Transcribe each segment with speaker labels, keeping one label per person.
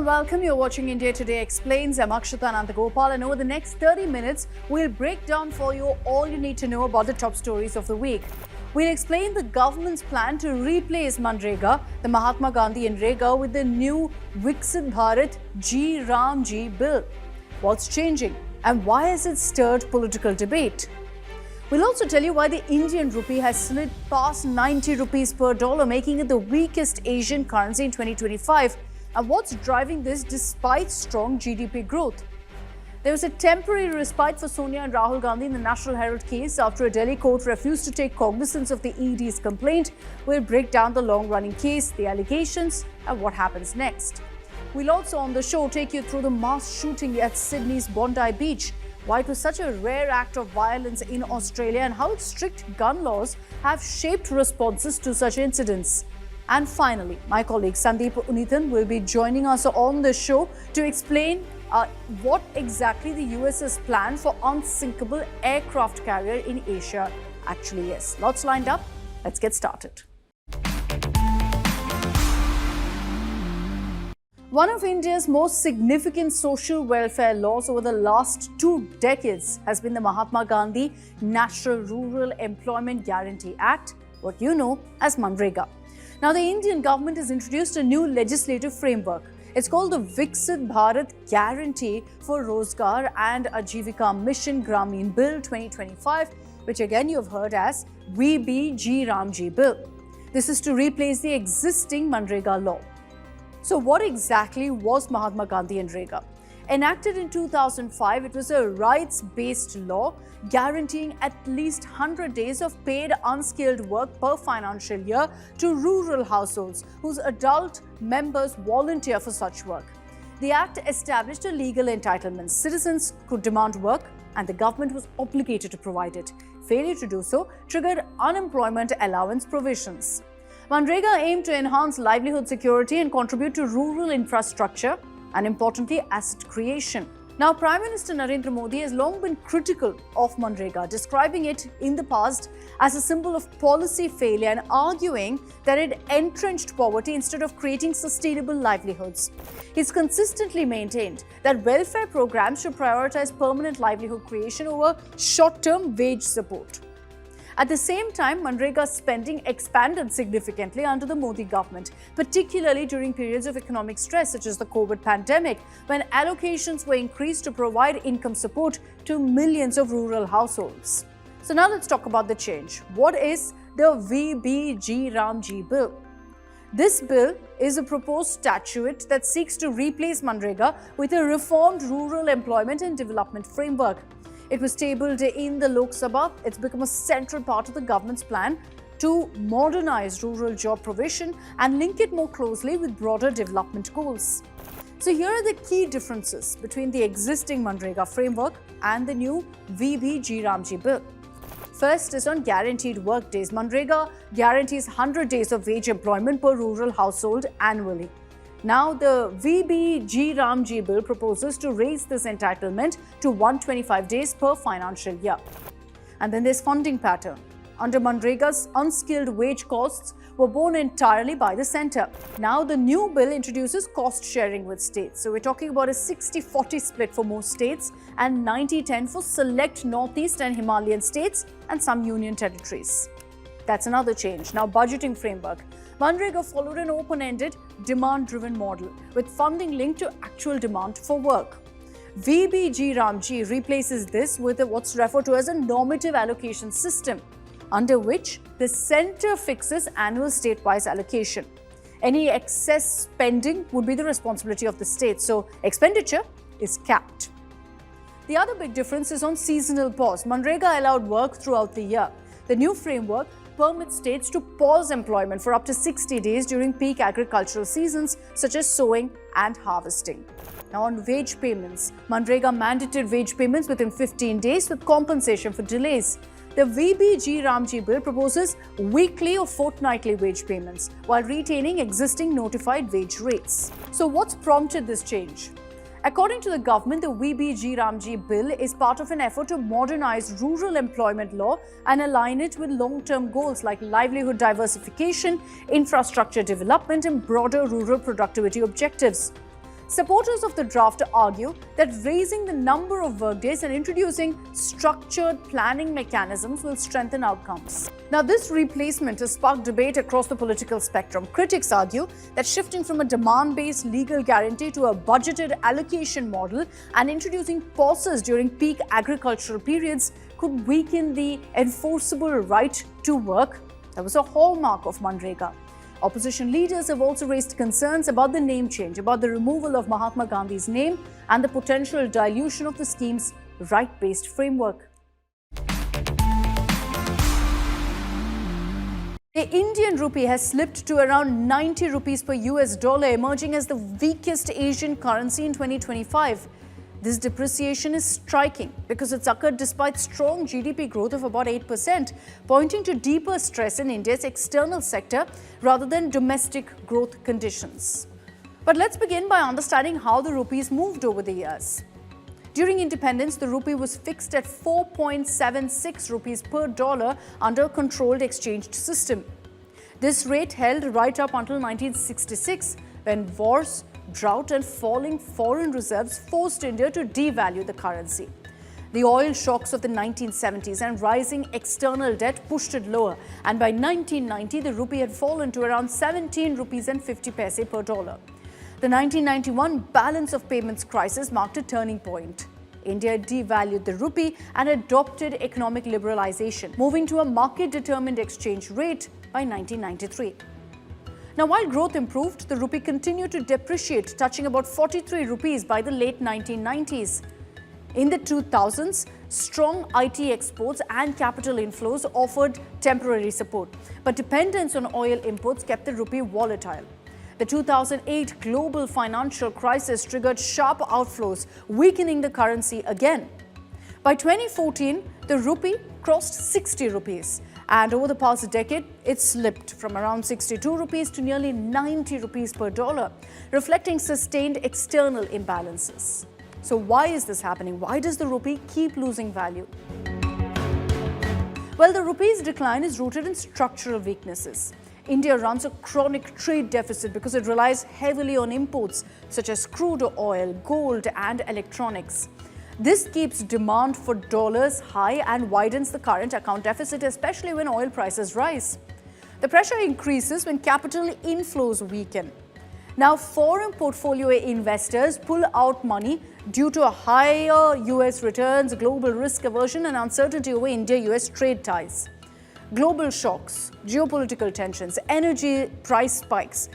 Speaker 1: welcome. You're watching India Today Explains. I'm Akshita Nandagopal, and over the next 30 minutes, we'll break down for you all you need to know about the top stories of the week. We'll explain the government's plan to replace MGNREGA, the Mahatma Gandhi NREGA, with the new Vixit Bharat Guarantee bill. What's changing and why has it stirred political debate? We'll also tell you why the Indian rupee has slid past 90 rupees per dollar, making it the weakest Asian currency in 2025. And what's driving this despite strong GDP growth? There was a temporary respite for Sonia and Rahul Gandhi in the National Herald case after a Delhi court refused to take cognizance of the ED's complaint. We'll break down the long-running case, the allegations, and what happens next. We'll also on the show take you through the mass shooting at Sydney's Bondi beach, why it was such a rare act of violence in Australia, and how its strict gun laws have shaped responses to such incidents. And finally, my colleague Sandeep Unithan will be joining us on the show to explain what exactly the US's plan for unsinkable aircraft carrier in Asia actually is. Lots lined up. Let's get started. One of India's most significant social welfare laws over the last 2 decades has been the Mahatma Gandhi National Rural Employment Guarantee Act, what you know as MGNREGA. Now, the Indian government has introduced a new legislative framework. It's called the Vixit Bharat Guarantee for Rozgar and Ajivika Mission Grameen Bill 2025, which again you've heard as VBG Bill. This is to replace the existing MGNREGA law. So what exactly was Mahatma Gandhi NREGA? Enacted in 2005, it was a rights-based law guaranteeing at least 100 days of paid unskilled work per financial year to rural households whose adult members volunteer for such work. The Act established a legal entitlement. Citizens could demand work and the government was obligated to provide it. Failure to do so triggered unemployment allowance provisions. MGNREGA aimed to enhance livelihood security and contribute to rural infrastructure and importantly, asset creation. Now, Prime Minister Narendra Modi has long been critical of MGNREGA, describing it in the past as a symbol of policy failure and arguing that it entrenched poverty instead of creating sustainable livelihoods. He's consistently maintained that welfare programs should prioritize permanent livelihood creation over short-term wage support. At the same time, MGNREGA spending expanded significantly under the Modi government, particularly during periods of economic stress such as the COVID pandemic, when allocations were increased to provide income support to millions of rural households. So now let's talk about the change. What is the VBG bill? This bill is a proposed statute that seeks to replace MGNREGA with a reformed rural employment and development framework. It was tabled in the Lok Sabha. It's become a central part of the government's plan to modernize rural job provision and link it more closely with broader development goals. So here are the key differences between the existing MGNREGA framework and the new VBG bill. First is on guaranteed work days. MGNREGA guarantees 100 days of wage employment per rural household annually. Now, the VBG bill proposes to raise this entitlement to 125 days per financial year. And then there's funding pattern. Under MGNREGA's unskilled wage costs were borne entirely by the centre. Now, the new bill introduces cost sharing with states. So we're talking about a 60-40 split for most states and 90-10 for select Northeast and Himalayan states and some union territories. That's another change. Now, budgeting framework. MGNREGA followed an open-ended, demand-driven model with funding linked to actual demand for work. VBG replaces this with what's referred to as a normative allocation system, under which the centre fixes annual state-wise allocation. Any excess spending would be the responsibility of the state, so expenditure is capped. The other big difference is on seasonal pause. MGNREGA allowed work throughout the year. The new framework permits states to pause employment for up to 60 days during peak agricultural seasons such as sowing and harvesting. Now, on wage payments, MGNREGA mandated wage payments within 15 days with compensation for delays. The VBG bill proposes weekly or fortnightly wage payments while retaining existing notified wage rates. So what's prompted this change? According to the government, the VBG bill is part of an effort to modernize rural employment law and align it with long-term goals like livelihood diversification, infrastructure development, and broader rural productivity objectives. Supporters of the draft argue that raising the number of workdays and introducing structured planning mechanisms will strengthen outcomes. Now, this replacement has sparked debate across the political spectrum. Critics argue that shifting from a demand-based legal guarantee to a budgeted allocation model and introducing pauses during peak agricultural periods could weaken the enforceable right to work that was a hallmark of MGNREGA. Opposition leaders have also raised concerns about the name change, about the removal of Mahatma Gandhi's name and the potential dilution of the scheme's right-based framework. The Indian rupee has slipped to around 90 rupees per US dollar, emerging as the weakest Asian currency in 2025. This depreciation is striking because it's occurred despite strong GDP growth of about 8%, pointing to deeper stress in India's external sector rather than domestic growth conditions. But let's begin by understanding how the rupees moved over the years. During independence, the rupee was fixed at 4.76 rupees per dollar under a controlled exchange system. This rate held right up until 1966, when wars, drought and falling foreign reserves forced India to devalue the currency. The oil shocks of the 1970s and rising external debt pushed it lower, and by 1990 the rupee had fallen to around 17 rupees and 50 paise per dollar. The 1991 balance of payments crisis marked a turning point. India devalued the rupee and adopted economic liberalization, moving to a market-determined exchange rate by 1993. Now, while growth improved, the rupee continued to depreciate, touching about 43 rupees by the late 1990s. In the 2000s, strong IT exports and capital inflows offered temporary support, but dependence on oil imports kept the rupee volatile. The 2008 global financial crisis triggered sharp outflows, weakening the currency again. By 2014, the rupee crossed 60 rupees. And over the past decade, it slipped from around 62 rupees to nearly 90 rupees per dollar, reflecting sustained external imbalances. So why is this happening? Why does the rupee keep losing value? Well, the rupee's decline is rooted in structural weaknesses. India runs a chronic trade deficit because it relies heavily on imports such as crude oil, gold, and electronics. This keeps demand for dollars high and widens the current account deficit, especially when oil prices rise. The pressure increases when capital inflows weaken. Now, foreign portfolio investors pull out money due to higher US returns, global risk aversion, and uncertainty over India-US trade ties. Global shocks, geopolitical tensions, energy price spikes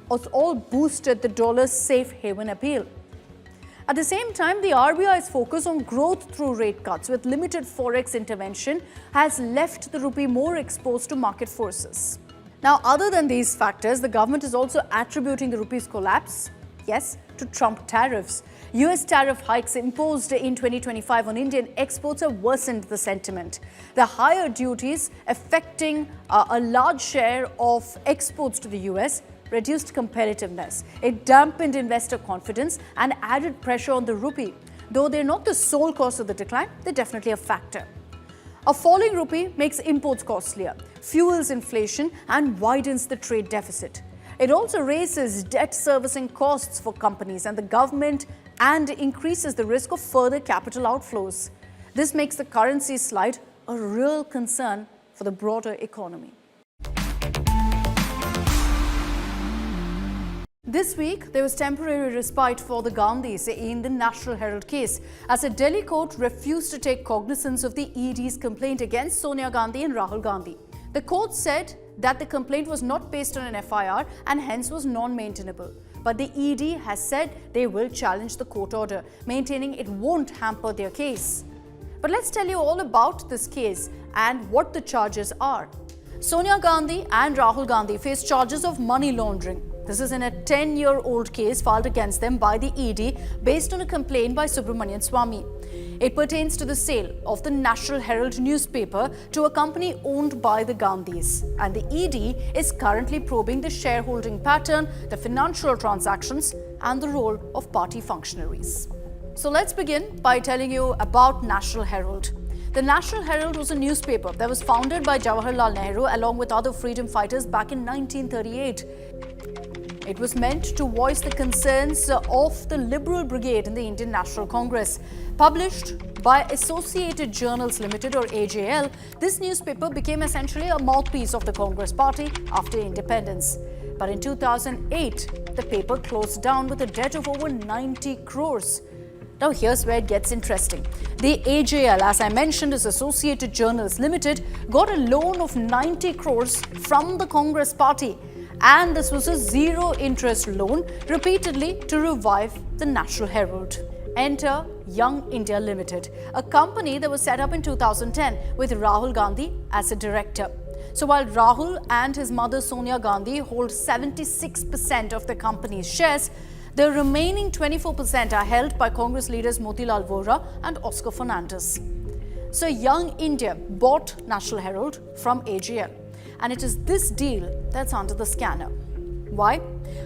Speaker 1: all boosted the dollar's safe haven appeal. At the same time, the RBI's focus on growth through rate cuts with limited forex intervention has left the rupee more exposed to market forces. Now, other than these factors, the government is also attributing the rupee's collapse, yes, to Trump tariffs. US tariff hikes imposed in 2025 on Indian exports have worsened the sentiment. The higher duties affecting a large share of exports to the US reduced competitiveness. It dampened investor confidence and added pressure on the rupee. Though they're not the sole cause of the decline, they're definitely a factor. A falling rupee makes imports costlier, fuels inflation, and widens the trade deficit. It also raises debt servicing costs for companies and the government and increases the risk of further capital outflows. This makes the currency slide a real concern for the broader economy. This week, there was temporary respite for the Gandhis in the National Herald case as a Delhi court refused to take cognizance of the ED's complaint against Sonia Gandhi and Rahul Gandhi. The court said that the complaint was not based on an FIR and hence was non-maintainable. But the ED has said they will challenge the court order, maintaining it won't hamper their case. But let's tell you all about this case and what the charges are. Sonia Gandhi and Rahul Gandhi face charges of money laundering. This is in a 10-year-old case filed against them by the ED based on a complaint by Subramanian Swamy. It pertains to the sale of the National Herald newspaper to a company owned by the Gandhis. And the ED is currently probing the shareholding pattern, the financial transactions, and the role of party functionaries. So let's begin by telling you about National Herald. The National Herald was a newspaper that was founded by Jawaharlal Nehru along with other freedom fighters back in 1938. It was meant to voice the concerns of the Liberal Brigade in the Indian National Congress. Published by Associated Journals Limited or AJL, this newspaper became essentially a mouthpiece of the Congress party after independence. But in 2008, the paper closed down with a debt of over 90 crores. Now here's where it gets interesting. The AJL, as I mentioned, is Associated Journals Limited, got a loan of 90 crores from the Congress party. And this was a zero-interest loan repeatedly to revive the National Herald. Enter Young India Limited, a company that was set up in 2010 with Rahul Gandhi as a director. So while Rahul and his mother Sonia Gandhi hold 76% of the company's shares, the remaining 24% are held by Congress leaders Motilal Vora and Oscar Fernandez. So Young India bought National Herald from AGL, and it is this deal that's under the scanner. Why?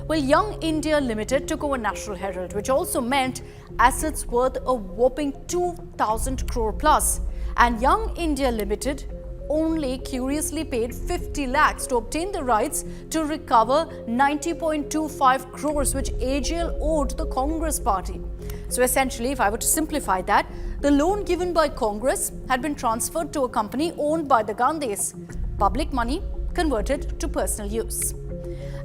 Speaker 1: Well, Young India Limited took over National Herald, which also meant assets worth a whopping 2,000 crore plus, and Young India Limited only curiously paid 50 lakhs to obtain the rights to recover 90.25 crores which AGL owed the Congress party. So essentially, if I were to simplify that, the loan given by Congress had been transferred to a company owned by the Gandhis. Public money converted to personal use.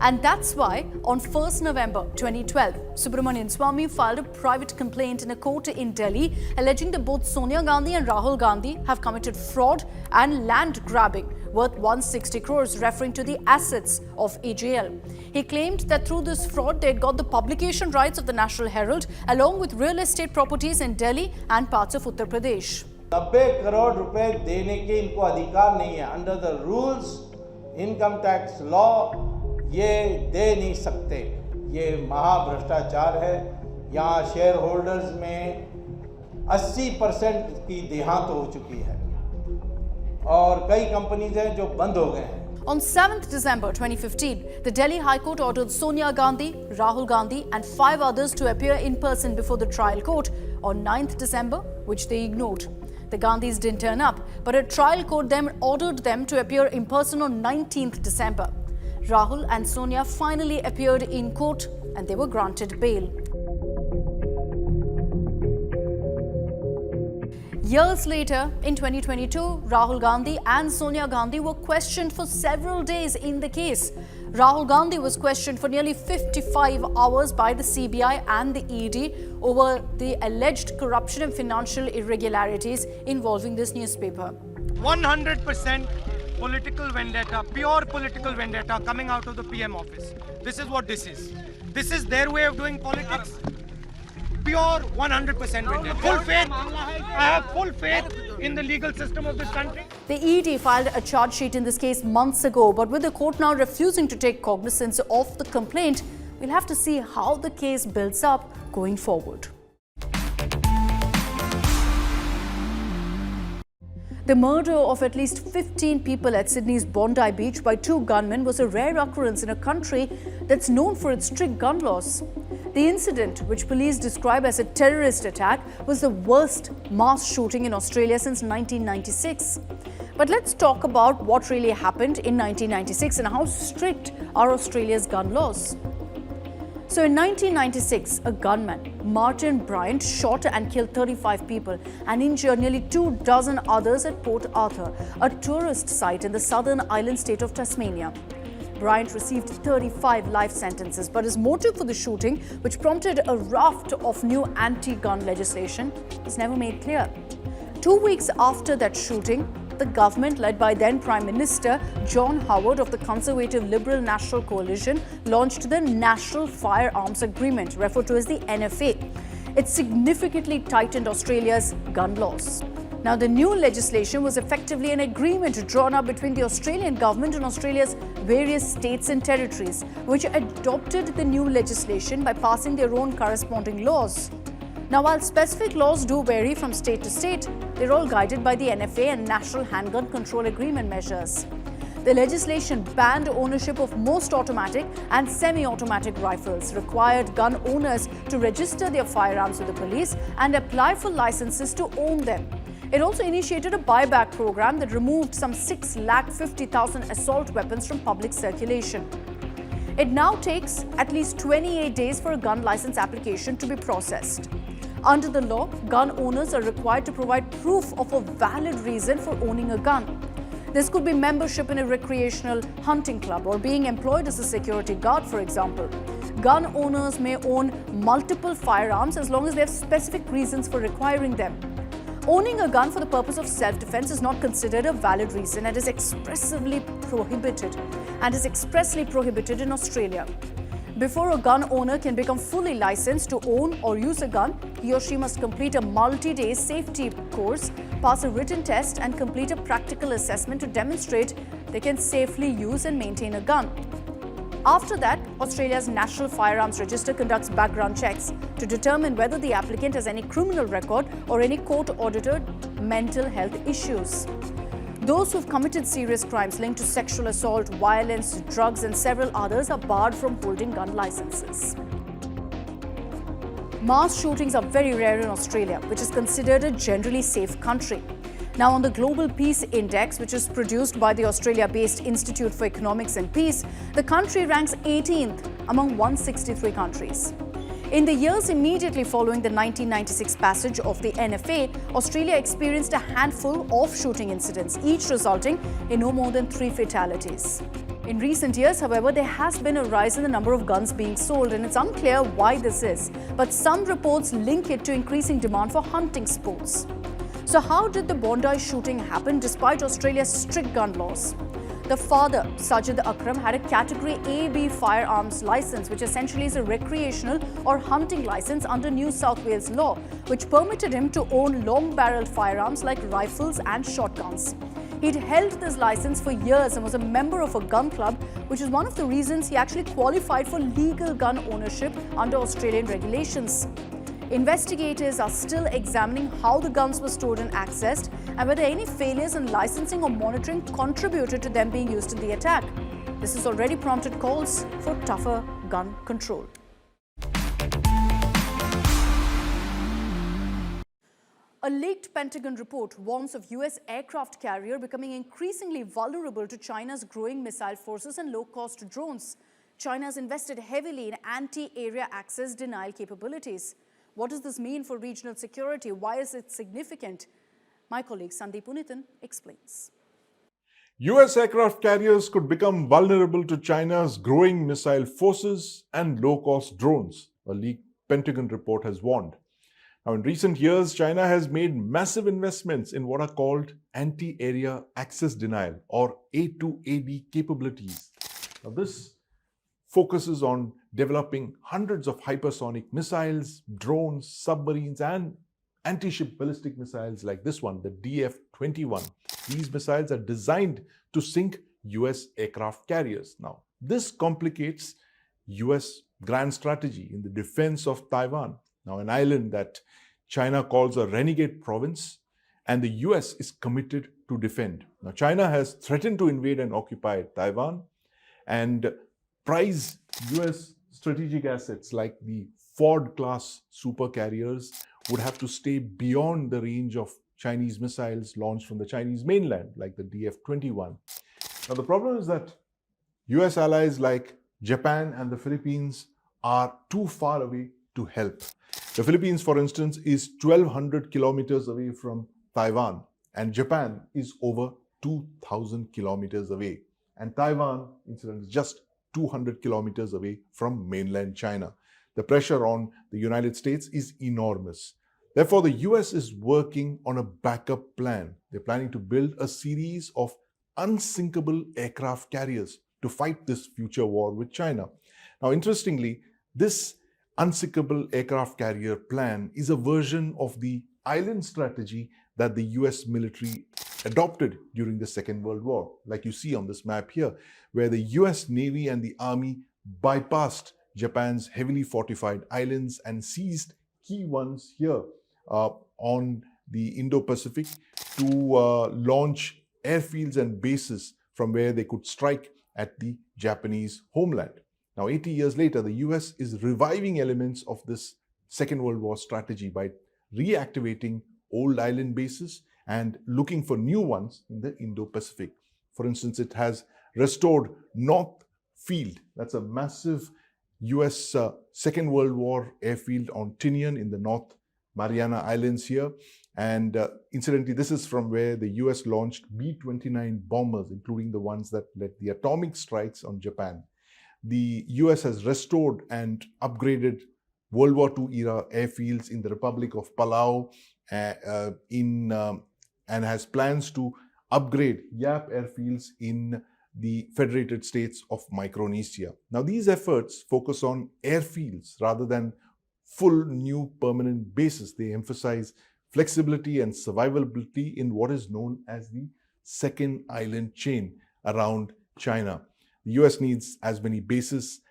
Speaker 1: And that's why on 1st November 2012, Subramanian Swamy filed a private complaint in a court in Delhi alleging that both Sonia Gandhi and Rahul Gandhi have committed fraud and land grabbing worth 160 crores, referring to the assets of AGL. He claimed that through this fraud, they had got the publication rights of the National Herald along with real estate properties in Delhi and parts of Uttar Pradesh.
Speaker 2: 90 crore रुपए देने के इनको अधिकार नहीं है. Under the rules income tax law ये दे नहीं सकते. ये महाभ्रष्टाचार है. यहाँ शेयर होल्डर्स में 80% की देहांत हो चुकी है और कई कंपनीज हैं जो बंद हो गए हैं.
Speaker 1: On 7th December 2015, the Delhi High Court ordered Sonia Gandhi, Rahul Gandhi and 5 others to appear in person before the trial court on 9th December, which they ignored. The Gandhis didn't turn up, but a trial court then ordered them to appear in person on 19th December. Rahul and Sonia finally appeared in court and they were granted bail. Years later, in 2022, Rahul Gandhi and Sonia Gandhi were questioned for several days in the case. Rahul Gandhi was questioned for nearly 55 hours by the CBI and the ED over the alleged corruption and financial irregularities involving this newspaper.
Speaker 3: 100% political vendetta, pure political vendetta coming out of the PM office. This is what this is. This is their way of doing politics. Pure 100% vendetta. Full faith. I have full faith in the legal system of this country.
Speaker 1: The ED filed a charge sheet in this case months ago, but with the court now refusing to take cognizance of the complaint, we'll have to see how the case builds up going forward. The murder of at least 15 people at Sydney's Bondi beach by 2 gunmen was a rare occurrence in a country that's known for its strict gun laws. The incident, which police describe as a terrorist attack, was the worst mass shooting in Australia since 1996. But let's talk about what really happened in 1996 and how strict are Australia's gun laws. So in 1996, a gunman, Martin Bryant, shot and killed 35 people and injured nearly 24 others at Port Arthur, a tourist site in the southern island state of Tasmania. Bryant received 35 life sentences, but his motive for the shooting, which prompted a raft of new anti-gun legislation, was never made clear. 2 weeks after that shooting, the government, led by then Prime Minister John Howard of the Conservative Liberal National Coalition, launched the National Firearms Agreement, referred to as the NFA. It significantly tightened Australia's gun laws. Now, the new legislation was effectively an agreement drawn up between the Australian government and Australia's various states and territories, which adopted the new legislation by passing their own corresponding laws. Now, while specific laws do vary from state to state, they're all guided by the NFA and National Handgun Control Agreement measures. The legislation banned ownership of most automatic and semi-automatic rifles, required gun owners to register their firearms with the police and apply for licenses to own them. It also initiated a buyback program that removed some 650,000 assault weapons from public circulation. It now takes at least 28 days for a gun license application to be processed. Under the law, gun owners are required to provide proof of a valid reason for owning a gun. This could be membership in a recreational hunting club or being employed as a security guard, for example. Gun owners may own multiple firearms as long as they have specific reasons for requiring them. Owning a gun for the purpose of self-defense is not considered a valid reason and is expressly prohibited in Australia. Before a gun owner can become fully licensed to own or use a gun, he or she must complete a multi-day safety course, pass a written test and complete a practical assessment to demonstrate they can safely use and maintain a gun. After that, Australia's National Firearms Register conducts background checks to determine whether the applicant has any criminal record or any court-audited mental health issues. Those who've committed serious crimes linked to sexual assault, violence, drugs and several others are barred from holding gun licenses. Mass shootings are very rare in Australia, which is considered a generally safe country. Now, on the Global Peace Index, which is produced by the Australia-based Institute for Economics and Peace, the country ranks 18th among 163 countries. In the years immediately following the 1996 passage of the NFA, Australia experienced a handful of shooting incidents, each resulting in no more than 3 fatalities. In recent years, however, there has been a rise in the number of guns being sold, and it's unclear why this is, but some reports link it to increasing demand for hunting sports. So how did the Bondi shooting happen despite Australia's strict gun laws? The father, Sajid Akram, had a Category AB firearms license, which essentially is a recreational or hunting license under New South Wales law, which permitted him to own long-barreled firearms like rifles and shotguns. He'd held this license for years and was a member of a gun club, which is one of the reasons he actually qualified for legal gun ownership under Australian regulations. Investigators are still examining how the guns were stored and accessed and whether any failures in licensing or monitoring contributed to them being used in the attack. This has already prompted calls for tougher gun control. A leaked Pentagon report warns of US aircraft carrier becoming increasingly vulnerable to China's growing missile forces and low-cost drones. China has invested heavily in anti-area access denial capabilities. What does this mean for regional security? Why is it significant? My colleague Sandeep Punithan explains.
Speaker 4: US aircraft carriers could become vulnerable to China's growing missile forces and low-cost drones, a leaked Pentagon report has warned. Now, in recent years, China has made massive investments in what are called anti-area access denial or A2AD capabilities. Now, this focuses on developing hundreds of hypersonic missiles, drones, submarines, and anti-ship ballistic missiles like this one, the DF-21. These missiles are designed to sink US aircraft carriers. Now, this complicates US grand strategy in the defense of Taiwan. Now, an island that China calls a renegade province, and the US is committed to defend. Now, China has threatened to invade and occupy Taiwan, and prize US strategic assets like the Ford-class supercarriers would have to stay beyond the range of Chinese missiles launched from the Chinese mainland, like the DF-21. Now, the problem is that US allies like Japan and the Philippines are too far away to help. The Philippines, for instance, is 1,200 kilometers away from Taiwan, and Japan is over 2,000 kilometers away. And Taiwan, incidentally, is just 200 kilometers away from mainland China. The pressure on the United States is enormous. Therefore, the US is working on a backup plan. They're planning to build a series of unsinkable aircraft carriers to fight this future war with China. Now, interestingly, this unsinkable aircraft carrier plan is a version of the island strategy that the US military adopted during the Second World War, like you see on this map here, where the US Navy and the Army bypassed Japan's heavily fortified islands and seized key ones here on the Indo-Pacific to launch airfields and bases from where they could strike at the Japanese homeland. Now, 80 years later, the US is reviving elements of this Second World War strategy by reactivating old island bases and looking for new ones in the Indo-Pacific. For instance, it has restored North field. That's a massive US Second World War airfield on Tinian in the North Mariana Islands here. And incidentally, this is from where the US launched B-29 bombers, including the ones that led the atomic strikes on Japan. The US has restored and upgraded World War II era airfields in the Republic of Palau and has plans to upgrade YAP airfields in the Federated States of Micronesia. Now, these efforts focus on airfields rather than full new permanent bases. They emphasize flexibility and survivability in what is known as the second island chain around China. The US needs as many bases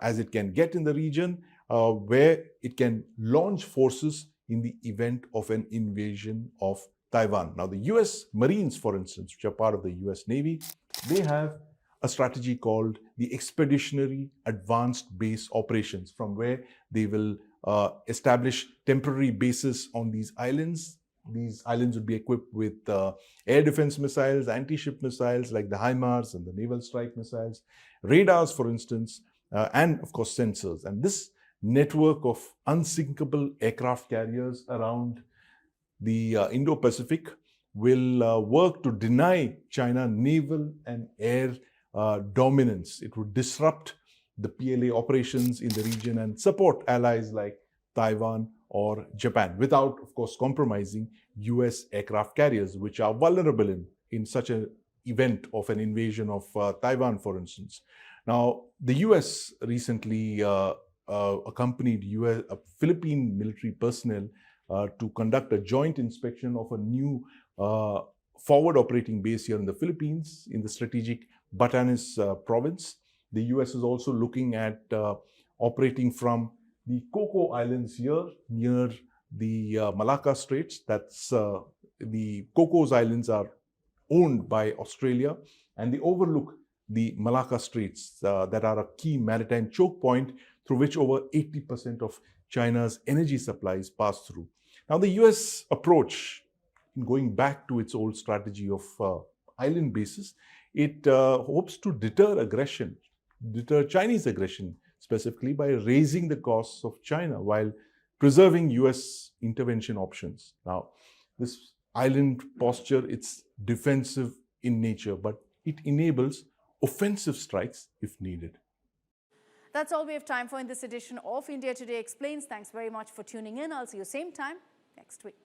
Speaker 4: as it can get in the region where it can launch forces in the event of an invasion of Taiwan. Now, the US Marines, for instance, which are part of the US Navy, they have a strategy called the Expeditionary Advanced Base Operations, from where they will establish temporary bases on these islands. These islands would be equipped with air defense missiles, anti-ship missiles like the HIMARS and the Naval Strike Missiles, radars, for instance, and of course sensors. And this network of unsinkable aircraft carriers around the Indo-Pacific will work to deny China naval and air dominance. It would disrupt the PLA operations in the region and support allies like Taiwan or Japan without, of course, compromising US aircraft carriers, which are vulnerable in such an event of an invasion of Taiwan, for instance. Now, the US recently accompanied Philippine military personnel to conduct a joint inspection of a new forward operating base here in the Philippines in the strategic Batanes province. The US is also looking at operating from the Coco Islands here near the Malacca Straits. That's the Cocos Islands are owned by Australia, and they overlook the Malacca Straits that are a key maritime choke point through which over 80% of China's energy supplies pass through. Now, the US approach, going back to its old strategy of island bases, it hopes to deter Chinese aggression, specifically by raising the costs of China while preserving US intervention options. Now, this island posture, it's defensive in nature, but it enables offensive strikes if needed.
Speaker 1: That's all we have time for in this edition of India Today Explains. Thanks very much for tuning in. I'll see you same time next week.